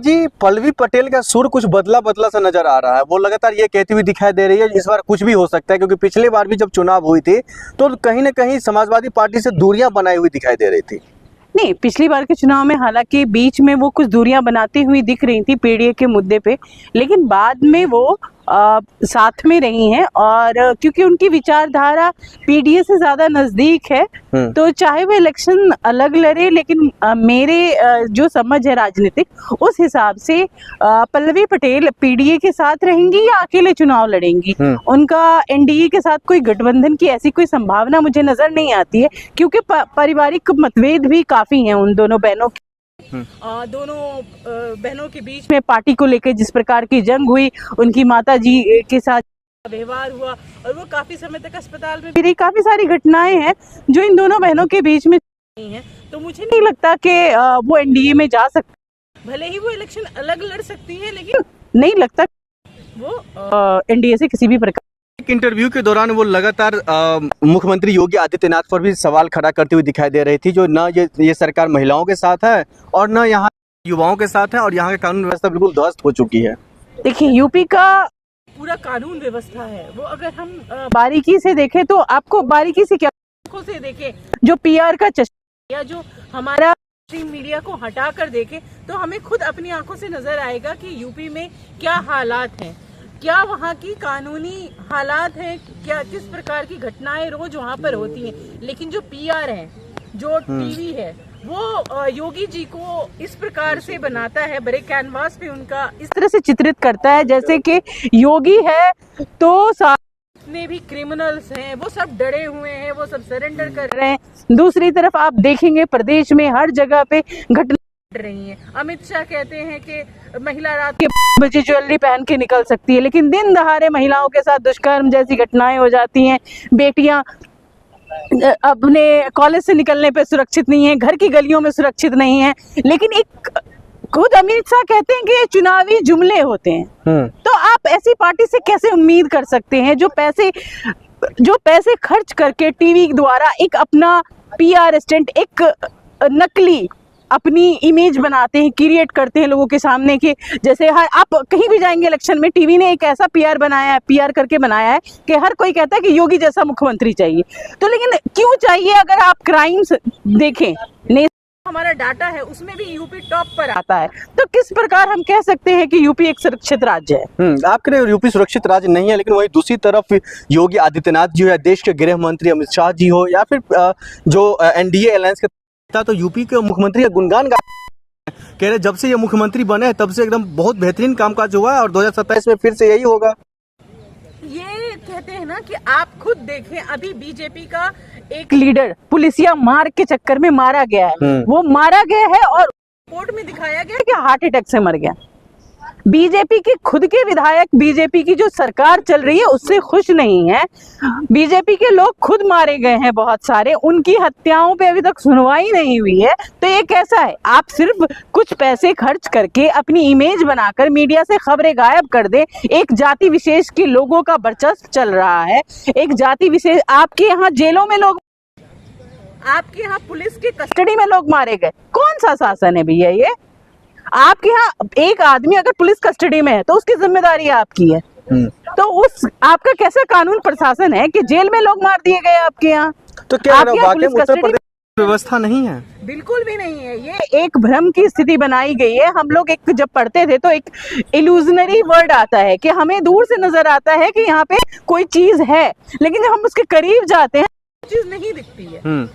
जी, पल्लवी पटेल का सुर कुछ बदला बदला सा नजर आ रहा है। वो लगातार ये कहती हुई दिखाई दे रही है इस बार कुछ भी हो सकता है, क्योंकि पिछली बार भी जब चुनाव हुई थी तो कहीं ना कहीं समाजवादी पार्टी से दूरियां बनाई हुई दिखाई दे रही थी। नहीं, पिछली बार के चुनाव में हालांकि बीच में वो कुछ दूरियां बनाती हुई दिख रही थी पीडीए के मुद्दे पे, लेकिन बाद में वो साथ में रही हैं। और क्योंकि उनकी विचारधारा पीडीए से ज्यादा नजदीक है, तो चाहे वो इलेक्शन अलग लड़े, लेकिन मेरे जो समझ है राजनीतिक, उस हिसाब से पल्लवी पटेल पीडीए के साथ रहेंगी या अकेले चुनाव लड़ेंगी। उनका एनडीए के साथ कोई गठबंधन की ऐसी कोई संभावना मुझे नजर नहीं आती है, क्योंकि पारिवारिक मतभेद भी काफी हैं उन दोनों बहनों के। दोनों बहनों के बीच में पार्टी को लेकर जिस प्रकार की जंग हुई, उनकी माता जी के साथ व्यवहार हुआ और वो काफी समय तक अस्पताल में भी रही, काफी सारी घटनाएं हैं जो इन दोनों बहनों के बीच में नहीं है। तो मुझे नहीं लगता कि वो एनडीए में जा सकती। भले ही वो इलेक्शन अलग लड़ सकती है, लेकिन नहीं लगता वो एनडीए से किसी भी प्रकार। एक इंटरव्यू के दौरान वो लगातार मुख्यमंत्री योगी आदित्यनाथ पर भी सवाल खड़ा करती हुई दिखाई दे रही थी, जो न ये सरकार महिलाओं के साथ है और न यहाँ युवाओं के साथ है, और यहाँ की कानून व्यवस्था बिल्कुल ध्वस्त हो चुकी है। देखिए, यूपी का पूरा कानून व्यवस्था है वो अगर हम बारीकी से देखें, तो आपको बारीकी से क्या आंखों से देखें, जो पीआर का चश्मा या जो हमारा मीडिया को हटा कर देखें, तो हमें खुद अपनी आंखों से नजर आएगा कि यूपी में क्या हालात हैं, क्या वहाँ की कानूनी हालात हैं, क्या किस प्रकार की घटनाएं रोज वहाँ पर होती हैं। लेकिन जो पीआर है, जो टीवी है, वो योगी जी को इस प्रकार से बनाता है, बड़े कैनवास पे उनका इस तरह से चित्रित करता है जैसे कि योगी है तो जितने भी क्रिमिनल्स हैं वो सब डरे हुए हैं, वो सब सरेंडर कर रहे हैं। दूसरी तरफ आप देखेंगे प्रदेश में हर जगह पे घटना रही है। अमित शाह कहते हैं कि महिला रात के बजे ज्वेलरी पहन के निकल सकती है, लेकिन दिन दहाड़े महिलाओं के साथ दुष्कर्म जैसी घटनाएं हो जाती हैं। बेटियां अपने कॉलेज से निकलने पे सुरक्षित नहीं है, घर की गलियों में सुरक्षित नहीं है। लेकिन एक खुद अमित शाह कहते हैं कि ये चुनावी जुमले होते हैं। तो आप ऐसी पार्टी से कैसे उम्मीद कर सकते हैं जो पैसे खर्च करके टीवी द्वारा एक अपना पीआर स्टंट, एक नकली अपनी इमेज बनाते हैं, क्रिएट करते हैं लोगों के सामने कि जैसे हर आप कहीं भी जाएंगे इलेक्शन में, टीवी ने एक ऐसा पीआर करके बनाया है कि हर कोई कहता है कि योगी जैसा मुख्यमंत्री चाहिए। तो लेकिन क्यों चाहिए? अगर आप क्राइम्स देखें, हमारा डाटा है उसमें भी यूपी टॉप पर आता है, तो किस प्रकार हम कह सकते हैं कि यूपी एक सुरक्षित राज्य है? आप कह रहे हैं यूपी सुरक्षित राज्य नहीं है, लेकिन वही दूसरी तरफ योगी आदित्यनाथ जी हो या देश के गृह मंत्री अमित शाह जी हो या फिर जो एनडीए अलायंस के तो यूपी के मुख्यमंत्री का गुणगान कह रहे जब से ये मुख्यमंत्री बने तब से एकदम बहुत बेहतरीन कामकाज हुआ है और 2027 में फिर से यही होगा। ये कहते हैं ना कि आप खुद देखें, अभी बीजेपी का एक लीडर पुलिसिया मार के चक्कर में मारा गया है। वो मारा गया है और रिपोर्ट में दिखाया गया कि हार्ट अटैक से मर गया। बीजेपी के खुद के विधायक बीजेपी की जो सरकार चल रही है उससे खुश नहीं है। बीजेपी के लोग खुद मारे गए हैं बहुत सारे, उनकी हत्याओं पे अभी तक सुनवाई नहीं हुई है। तो ये कैसा है? आप सिर्फ कुछ पैसे खर्च करके अपनी इमेज बनाकर मीडिया से खबरें गायब कर दे। एक जाति विशेष के लोगों का वर्चस्व चल रहा है, एक जाति विशेष। आपके यहाँ जेलों में लोग, आपके यहाँ पुलिस के कस्टडी में लोग मारे गए। कौन सा शासन है भैया ये? आपके यहाँ एक आदमी अगर पुलिस कस्टडी में है तो उसकी जिम्मेदारी आपकी है। तो उस आपका कैसा कानून प्रशासन है कि जेल में लोग मार दिए गए आपके यहाँ? तो क्या उत्तर प्रदेश व्यवस्था नहीं है? बिल्कुल भी नहीं है। ये एक भ्रम की स्थिति बनाई गई है। हम लोग एक जब पढ़ते थे तो एक इल्यूजनरी वर्ड आता है कि हमें दूर से नजर आता है कि यहाँ पे कोई चीज है, लेकिन जब हम उसके करीब जाते हैं चीज नहीं दिखती है।